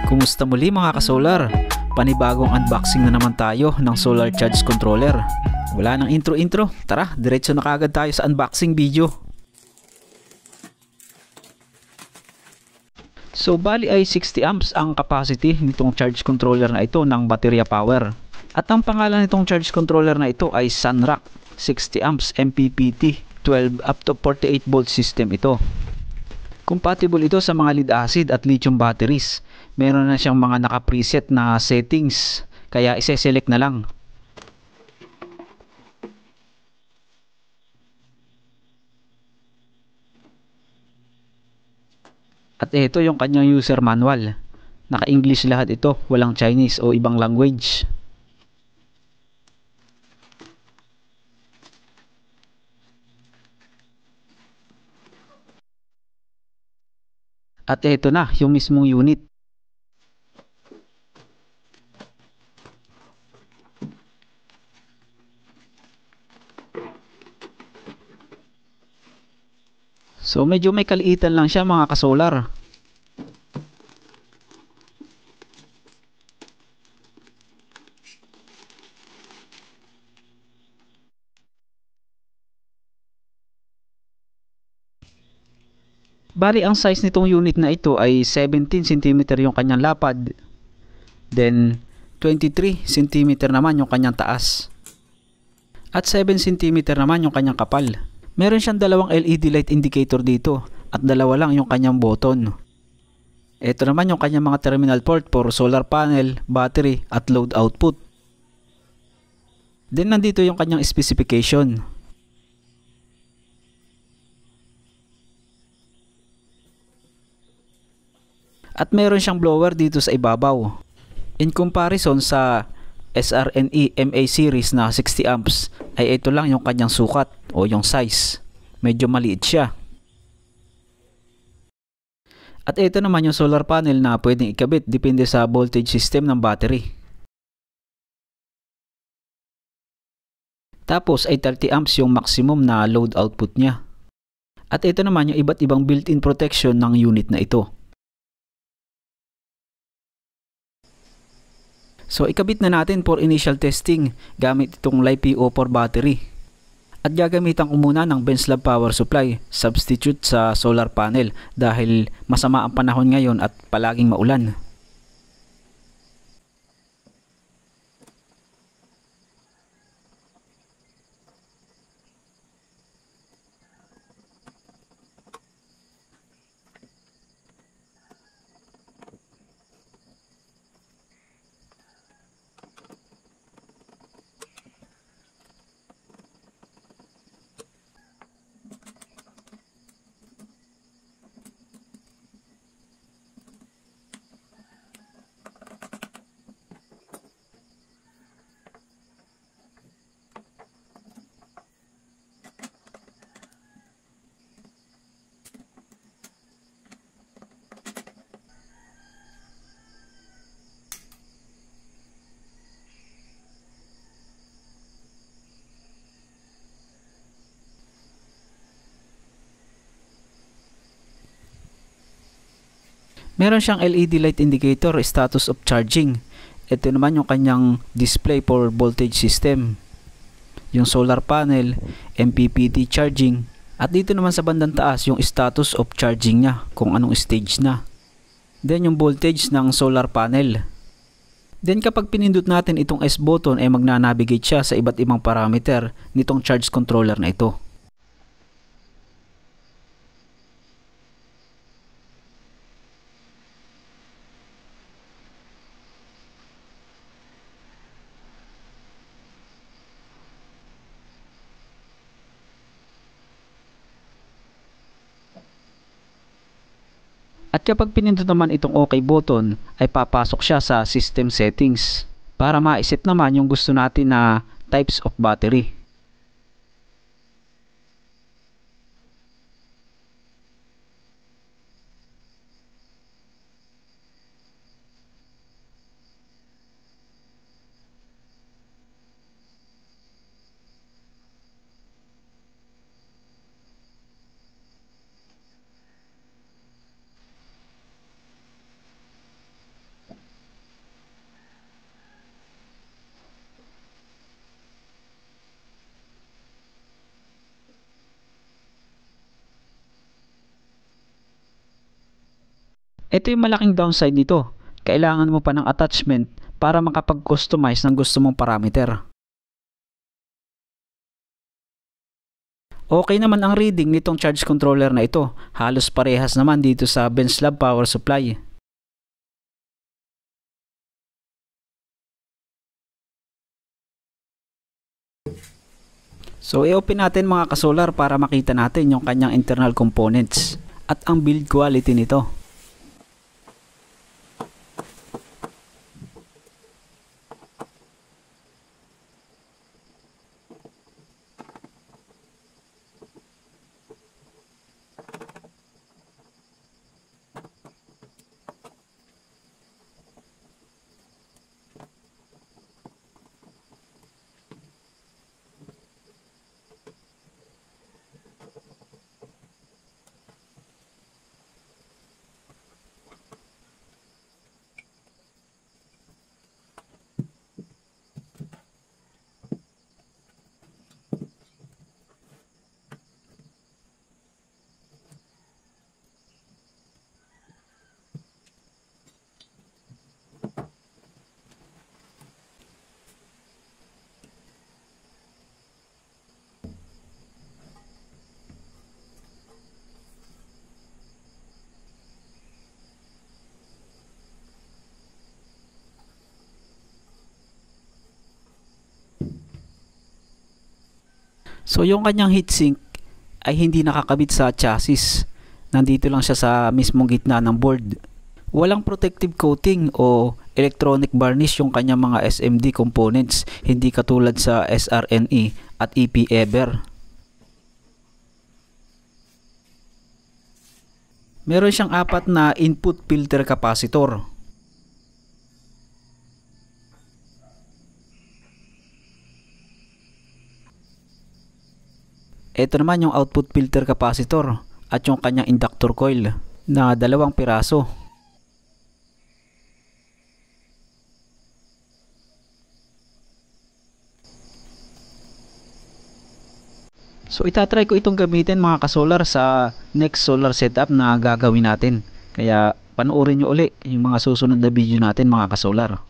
Kumusta muli mga ka-solar? Panibagong unboxing na naman tayo ng solar charge controller. Wala nang intro-intro, tara diretso na kagad tayo sa unboxing video. So bali ay 60 amps ang capacity nitong charge controller na ito ng baterya power. At ang pangalan nitong charge controller na ito ay Sunrock 60 amps MPPT 12 up to 48 volt system ito. Compatible ito sa mga lead acid at lithium batteries. Meron na siyang mga naka-preset na settings, kaya ise-select na lang. At ito yung kanyang user manual. Naka-English lahat ito, walang Chinese o ibang language. At ito na yung mismong unit. So medyo may kaliitan lang siya mga ka-solar. Bali ang size nitong unit na ito ay 17 cm yung kanyang lapad. Then 23 cm naman yung kanyang taas. At 7 cm naman yung kanyang kapal. Meron siyang dalawang LED light indicator dito at dalawa lang yung kanyang button. Ito naman yung kanyang mga terminal port for solar panel, battery at load output. Then nandito yung kanyang specification. At meron siyang blower dito sa ibabaw. In comparison sa SRNE MA series na 60 amps ay ito lang yung kanyang sukat o yung size. Medyo maliit siya. At ito naman yung solar panel na pwedeng ikabit depende sa voltage system ng battery. Tapos ay 30 amps yung maximum na load output niya. At ito naman yung iba't ibang built-in protection ng unit na ito. So ikabit na natin for initial testing gamit itong LiPo4 battery. At gagamitan ko muna ng Benslab power supply substitute sa solar panel dahil masama ang panahon ngayon at palaging maulan. Meron siyang LED light indicator, status of charging. Ito naman yung kanyang display for voltage system. Yung solar panel, MPPT charging. At dito naman sa bandang taas yung status of charging niya, kung anong stage na. Then yung voltage ng solar panel. Then kapag pinindot natin itong S button ay magna-navigate siya sa iba't ibang parameter nitong charge controller na ito. At kapag pinindot naman itong OK button ay papasok siya sa system settings para ma-set naman yung gusto natin na types of battery. Ito yung malaking downside nito. Kailangan mo pa ng attachment para makapag-customize ng gusto mong parameter. Okay naman ang reading nitong charge controller na ito. Halos parehas naman dito sa Benslab power supply. So i-open natin mga kasolar para makita natin yung kanyang internal components at ang build quality nito. So yung kanyang heatsink ay hindi nakakabit sa chassis. Nandito lang siya sa mismong gitna ng board. Walang protective coating o electronic varnish yung kanyang mga SMD components, hindi katulad sa SRNE at EP-Ever. Meron siyang 4 na input filter capacitor. Ito naman yung output filter capacitor at yung kanyang inductor coil na 2 piraso. So itatry ko itong gamitin mga kasolar sa next solar setup na gagawin natin. Kaya panoorin nyo uli yung mga susunod na video natin mga kasolar.